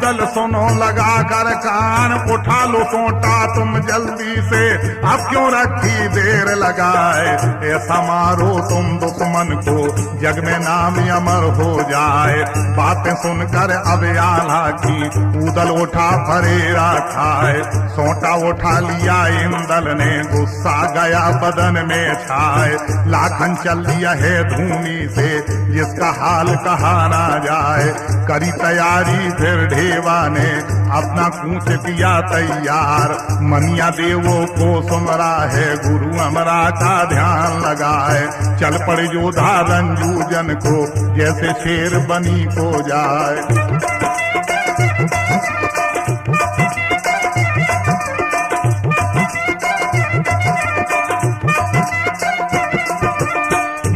उदल सुनो लगा कर कान, उठा लो सोटा तुम जल्दी से, अब क्यों रखी देर लगाए, ऐसा मारो तुम दुश्मन को जग में नाम अमर हो जाए। बातें सुनकर अब आल्हा की उदल उठा फरेरा खाए, सोटा उठा लिया इंदल ने, गुस्सा गया बदन में छाए। लाखन चल दिया है धूनी से जिसका हाल कहा ना जाए, करी तैयारी फिर ढेवा ने अपना कूच किया तैयार। मनिया देवों को सुमरा है गुरु अमरा का ध्यान लगाए, चल पड़े योधा रंजूजन को जैसे शेर बनी को जाए।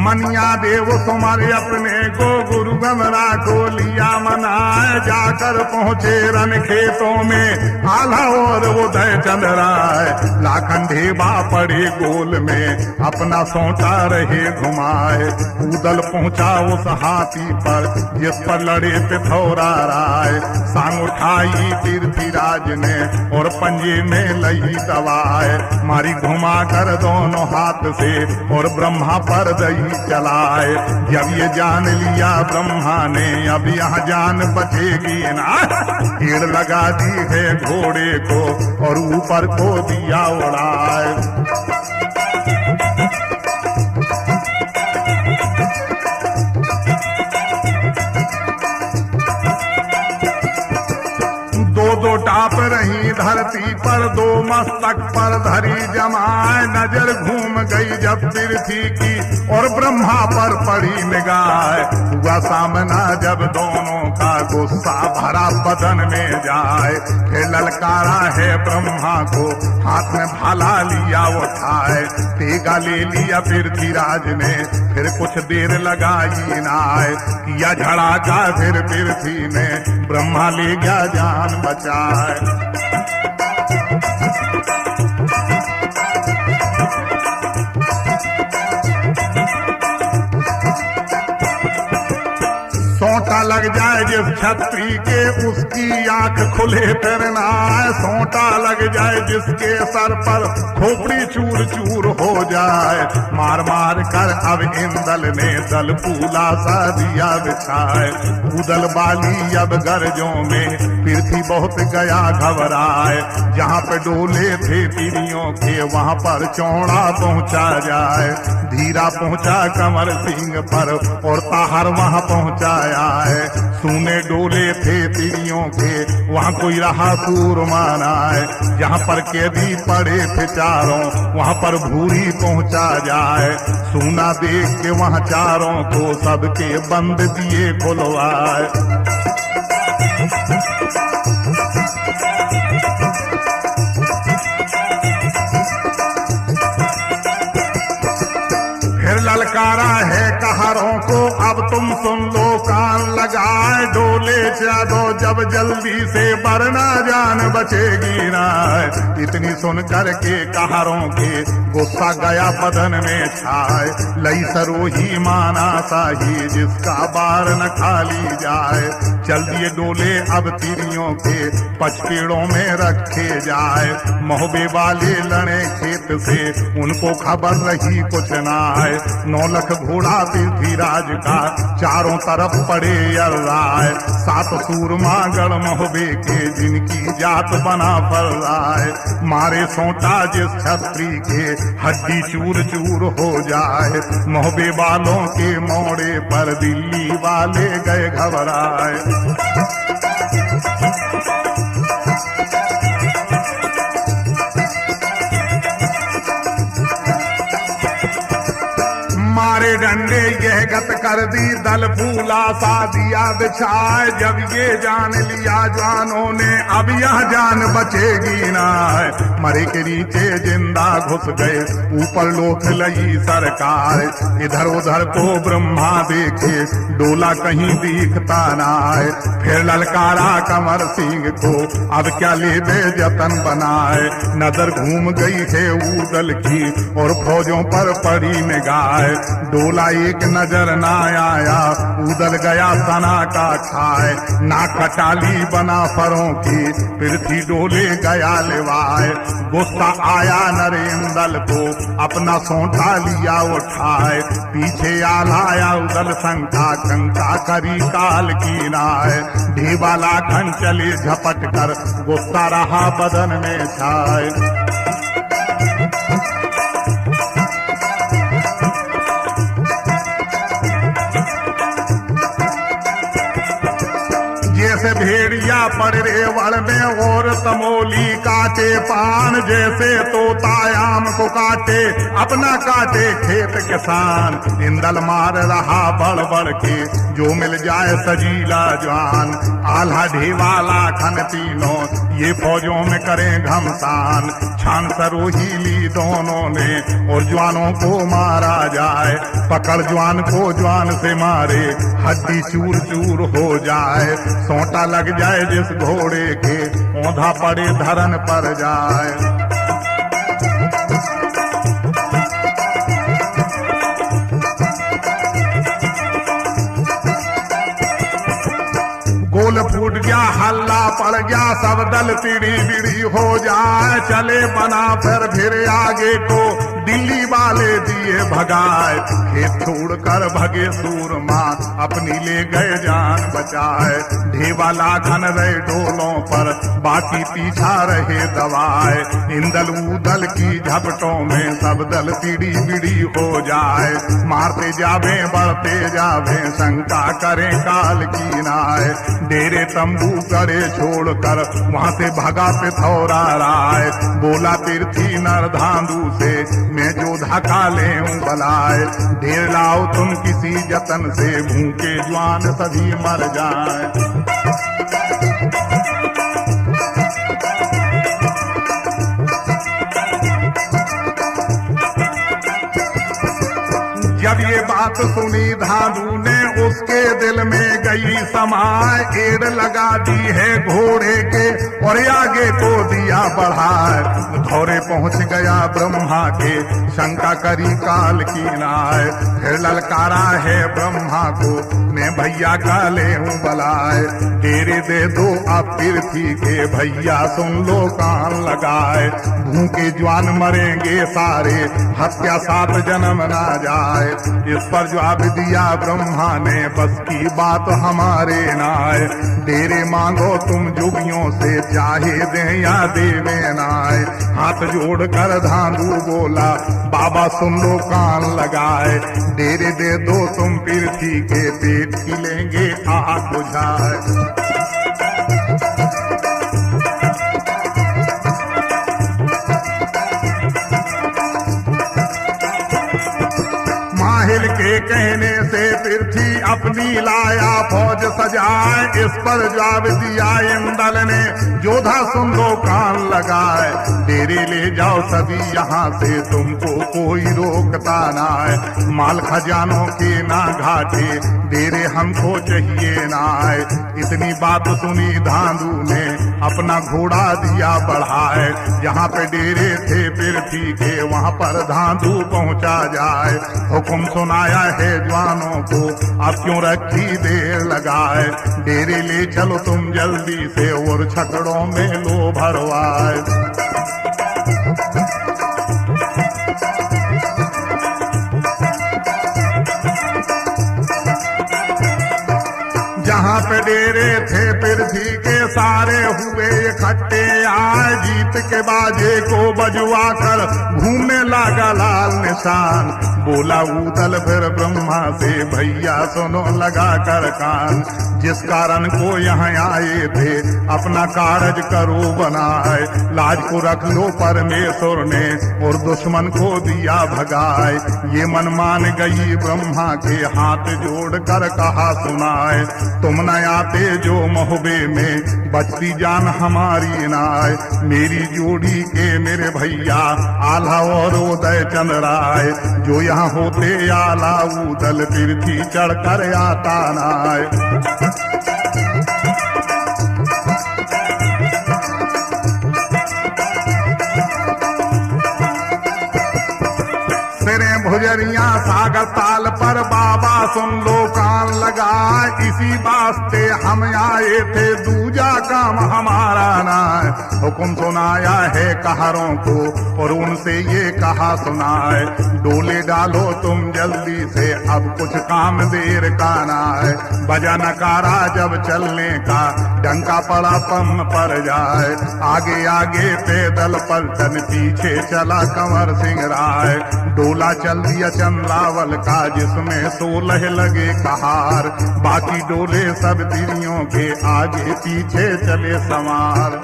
मनिया देव तुम्हारे अपने को गुरु गमरा को लिया मनाए, जाकर पहुंचे रन खेतों में आल्हा और उदय चंद्राए। लाखन ढेबा पड़े गोल में अपना सोटा रहे घुमाए, उदल पहुंचा उस हाथी पर जिस पर लड़े पिथौरा राय। सांग उठाई तीर्थीराज ने और पंजे में लई दवाए, मारी घुमा कर दोनों हाथ से और ब्रह्मा पर दई चलाए। जब ये जान लिया ब्रह्मा ने अब यहाँ जान बचेगी ना, भीड़ लगा दी है घोड़े को और ऊपर को दिया उड़ाए। दो टाप रही धरती पर, दो मस्तक पर धरी जमाए। नजर घूम गई जब पृथ्वी की और ब्रह्मा पर पड़ी निगाह, हुआ सामना जब दोनों का गुस्सा भरा बदन में जाए। फिर ललकारा है ब्रह्मा को हाथ में भाला लिया उठाए, तेगा ले लिया पृथ्वीराज ने फिर कुछ देर लगाई नाय। किया झड़ाका फिर पृथ्वी ने ब्रह्मा ले गया जान बचाए। सोटा लग जाए जिस छत्री के उसकी आंख खुले फिर ना आए, सोटा लग जाए जिसके सर पर खोपड़ी चूर चूर हो जाए। मार मार कर अब इंदल ने दल फूला सा दिया बिछाए, उदल बाली अब गर्जों में पृथ्वी बहुत गया घबराए। जहाँ पे डोले थे तिरियों के वहाँ पर चौड़ा पहुँचा जाए, धीरा पहुँचा कमर सिंह पर और ताहर वहाँ पहुँचाया है। सूने डोले थे तिरियों के वहाँ कोई रहा सूरमा है, जहाँ पर कैदी पड़े थे चारों वहाँ पर भूरी पहुँचा जाए। सूना देख के वहाँ चारों को सबके बंद दिए खुलवाए। ललकारा है कहारों को अब तुम सुन लो कान लगाए, डोले दो जब जल्दी से वरना जान बचेगी ना। इतनी सुन कर के कहारों के गुस्सा गया बदन में छाए, लई सरोही माना साही जिसका बार न खाली जाए। चल दिए डोले अब तिरियों के पचपेड़ों में रखे जाए, महोबे वाले लड़े खेत से उनको खबर रही कुछ ना है। 9 लाख घोड़ा पृथ्वीराज का चारों तरफ पड़े राय, 7 सूरमा गढ़ महोबे के जिनकी जात बना फल राय। मारे सोटा जिस छत्री के हड्डी चूर चूर हो जाए, महोबे वालों के मोड़े पर दिल्ली वाले गए घबराए। मारे डंडे यह गत कर दी दल फूला सा दिया बिछाए। जब ये जान लिया जवानों ने अब यह जान बचेगी ना, मरे के नीचे जिंदा घुस गए ऊपर लोक लई सरकार। इधर उधर को ब्रह्मा देखे डोला कहीं दिखता ना है, फिर ललकारा कमर सिंह को अब क्या ले बे जतन बनाए। नजर घूम गई है उदल की और फौजों पर पड़ी निगाह, डोला एक नजर ना आया, उदल गया तना का खाए। ना खटाली बना फरों की, पृथ्वी डोले गया लेवाए। गुस्सा आया नरेंद्र को, अपना सोंटा लिया उठाए। पीछे आलाया उदल शंका करी काल की नाय। ढेवा लाखन चले झपट कर, गुस्सा रहा बदन में छाए। जैसे भेड़िया पर रेवड़ में और तमोली काटे पान, जैसे तोतायाम को काटे अपना काटे खेत किसान। इंदल मार रहा बढ़ बढ़ के, जो मिल जाए सजीला जवान। आल्हा ढेवा लाखन तीनों, ये फौजों में करें घमसान। छान सरोही ली दोनों ने, और जवानों को मारा जाए। पकड़ जवान को जवान से मारे, हड्डी चूर चूर हो जाए। सोंटा लग जाए जिस घोड़े के, औंधा पड़े धरन पर जाए। गोल फूट गया, हल्ला पड़ गया, सब दल तिड़ी बिड़ी हो जाए। चले बना फिर आगे को, दिल्ली वाले दिए भगाए। खेत छोड़ कर भगे सूरमा, अपनी ले गए जान बचाए। ढेवा लाखन रहे डोलों पर, बाकी पीछा रहे दवाए। इंदल उदल की झपटों में, सब दल तिड़ी बिड़ी हो जाए। मारते जावे बढ़ते जावे, शंका करें काल की नाय। डेरे तंबू करे छोड़कर, वहां से भगा पिथौरा राय। बोला पृथ्वी नर धांधू से, मैं जोधा का ले बलाए। ढेर लाओ तुम किसी जतन से, भूखे जवान सभी मर जाए। जब ये बात सुनी धांधू ने, उसके दिल में गई समाए। एड़ लगा दी है घोड़े के, और आगे को दिया बढ़ाए। धौरे पहुंच गया ब्रह्मा के, शंका करी काल की नाय। फिर ललकारा है ब्रह्मा को, मैं भैया का ले हूँ बलाए। तेरे दे दो अब पृथ्वी के, भैया सुन लो कान लगाए। भूखे जवान मरेंगे सारे, हत्या 7 जन्म ना जाए। इस पर जवाब दिया ब्रह्मा ने, बस की बात हमारे नाय। डेरे मांगो तुम जुगियों से, चाहे दें या देवे नाय। हाथ जोड़ कर धांधू बोला, बाबा सुन लो कान लगाए। डेरे दे दो तुम पृथ्वी के, पेट की लेंगे आग बुझाए। माहिल के कहने से पृथ्वी अपनी लाया फौज सजाए। इस पर जवाब दिया इंदल ने, जोधा सुन लो कान लगाए। डेरे ले जाओ सभी यहाँ से, तुमको कोई रोकता ना है। माल खजानों के ना घाटे, डेरे हमको चाहिए ना है। इतनी बात सुनी धांधू ने, अपना घोड़ा दिया बढ़ाए। जहाँ पे डेरे थे पृथ्वी के, वहाँ पर धांधू पहुँचा जाए। हुक्म सुनाया है जवानों को, अब क्यों रखी देर लगाए। डेरे ले चलो तुम जल्दी से, और छकड़ों में लो भरवाए। जहाँ पे डेरे थे पृथ्वी के, सारे हुए इकट्ठे आए। जीत के बाजे को बजवा कर, घूमने लगा लाल निशान। बोला उदल फिर ब्रह्मा से, भैया सुनो लगा कर कान। जिस कारण को यहाँ आए थे, अपना कारज करो बनाए। लाज को रख लो परमेश्वर ने, और दुश्मन को दिया भगाए। ये मन मान गई ब्रह्मा के, हाथ जोड़ कर कहा सुनाए। तुम न आते जो मोहबे में, बचती जान हमारी नाय। मेरी जोड़ी के मेरे भैया, आल्हा और उदय चंद राय। जो यहाँ होते आला उदल, पृथ्वी चढ़ कर आता नाय। भुजर भुजरिया सागर ताल पर बाबा सुन लो कान लगाए, इसी वास्ते हम आए थे दूजा काम हमारा ना। हुक्म सुनाया है कहरों को और उनसे ये कहा सुनाए, डोले डालो तुम जल्दी से अब कुछ काम देर का ना है। बजा नकारा जब चलने का डंका पड़ा पम पर जाए, आगे आगे पैदल पलटन पीछे चला कंवर सिंह राय। डोला चल दिया चंद्रावल का जिसमें 16 लगे कहार, बाकी डोले सब तिरियों के आगे पीछे चले संवार।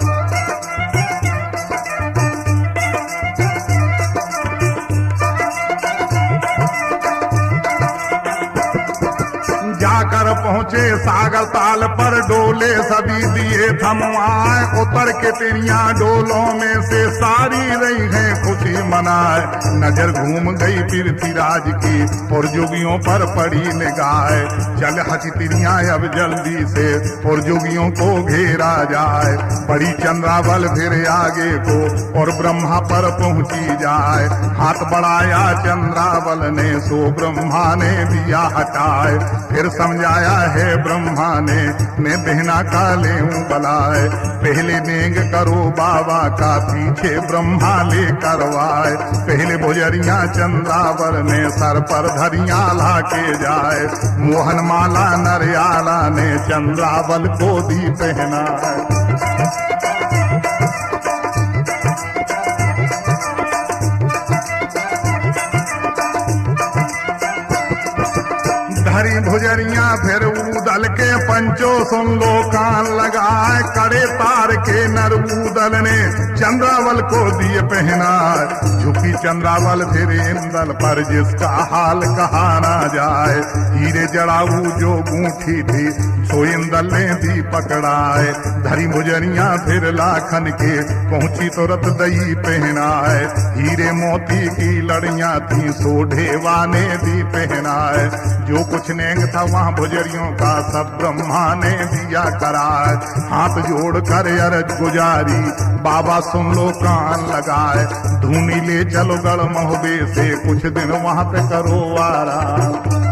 जाकर पहुंचे सागर ताल पर डोले सभी दिए थमवाए, उतर के तिरियां डोलों में से सारी रही हैं खुशी मनाए। नजर घूम गई पृथ्वीराज की और जोगियों पर पड़ी निगाह, चल हसी तिरियां अब जल्दी से और जोगियों को घेरा जाए। बड़ी चंद्रावल फिर आगे को और ब्रह्मा पर पहुंची जाए, हाथ बढ़ाया चंद्रावल ने सो ब्रह्मा ने दिया हटाए। फिर समझाया है ब्रह्मा ने मैं बहना का ले बलाए, पहले नेंग करो बाबा का पीछे ब्रह्मा ले करवाए। पहले भुजरिया चंद्रावल ने सर पर धरिया ला के जाए, मोहन माला नरियाला ने चंद्रावल को दी पहनाए। हरी भुजरिया फिर उदल के पंचो सुन लो कान लगाए, कड़े तार के नर उदल ने चंद्रावल को दिए पहनाए। झुकी चंद्रावल फिर इंदल पर जिसका हाल कहा ना जाए, हीरे जड़ाऊ जो गूंठी थी सो इंदल ने दी पकड़ाए। धरी भुजरिया फिर लाखन के पहुंची तो रत दई पहनाए, हीरे मोती की लड़ियां थी सो ढेवा ने दी पहनाए। जो कुछ नेंग था वहां भुजरियों का सब ब्रह्मा ने दिया कराए। हाथ जोड़ कर अरज गुजारी बाबा सुन लो कान लगाए, धूनी ले चलो गढ़ महोबे से कुछ दिन वहां पे करो आराम।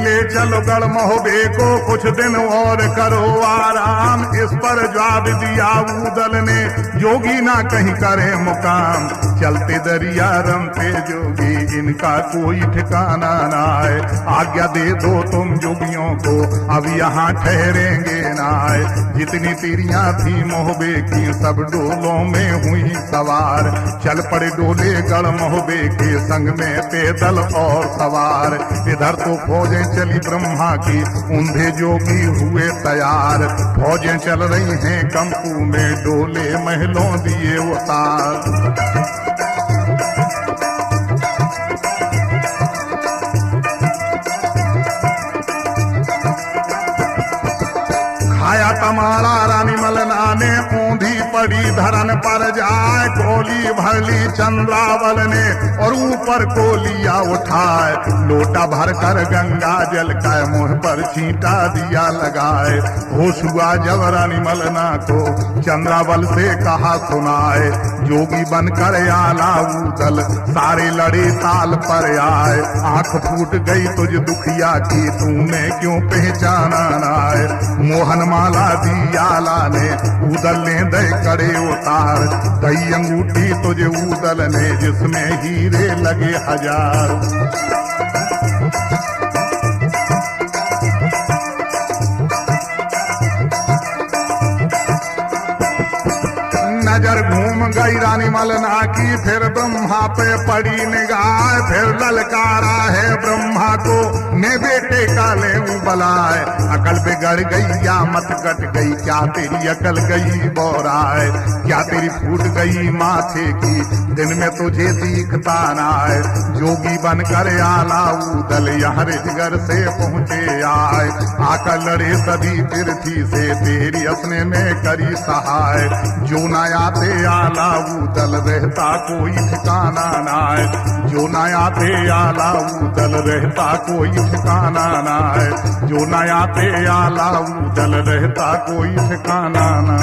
ले चलो गढ़ महोबे को कुछ दिन और करो आराम। इस पर जवाब दिया उदल ने जोगी ना कहीं करे मुकाम, चलते दरिया रमते जोगी इनका कोई ठिकाना ना है। आज्ञा दे दो तुम जोगियों को अब यहाँ ठहरेंगे ना आए। जितनी तिरियां थी मोहबे की सब डोलों में हुई सवार, चल पड़े डोले गढ़ महोबे के संग में पैदल और सवार। इधर तो फौजें चली ब्रह्मा की ऊंधे जोगी हुए तैयार, फौजें चल रही हैं कंपू में डोले महलों दिए उतार। आया तमारा रानी मलना ने ऊंधी पड़ी धरन पर जाए, कोली भरली चंद्रावल ने और ऊपर कोलिया उठाए। लोटा भर कर गंगा जल का मुंह पर छींटा दिया लगाए। होश हुआ जब रानी मलना को चंद्रावल से कहा सुनाए, जोगी बनकर आला उदल सारे लड़े ताल पर आए। आंख फूट गई तुझ दुखिया की तूने क्यों पहचाना ना आए। मोहन माला दी आला ने उदल ने दे कड़े उतार, दई अंगूठी तुझे उदल ने जिसमें हीरे लगे 1000। नजर घूम गई रानी मलना की फिर ब्रह्मा पे पड़ी निगाह। फिर ललकारा है ब्रह्मा को मैं बेटे का ले बलाए। अकल बिगड़ गई या मत कट गई, क्या तेरी अकल गई बोराए। क्या तेरी फूट गई माथे की दिन में तुझे दिखता ना है। जोगी बनकर आला उदल यहाँ रिजगर से पहुँचे आए। आकर लड़े सभी पृथ्वी से तेरी अपने में करी सहाय। जो ना आते आला उदल रहता कोई ठिकाना ना है। जो ना आते आला उदल रहता कोई ठिकाना ना है, जो न आते आला जल रहता कोई ठिकाना ना।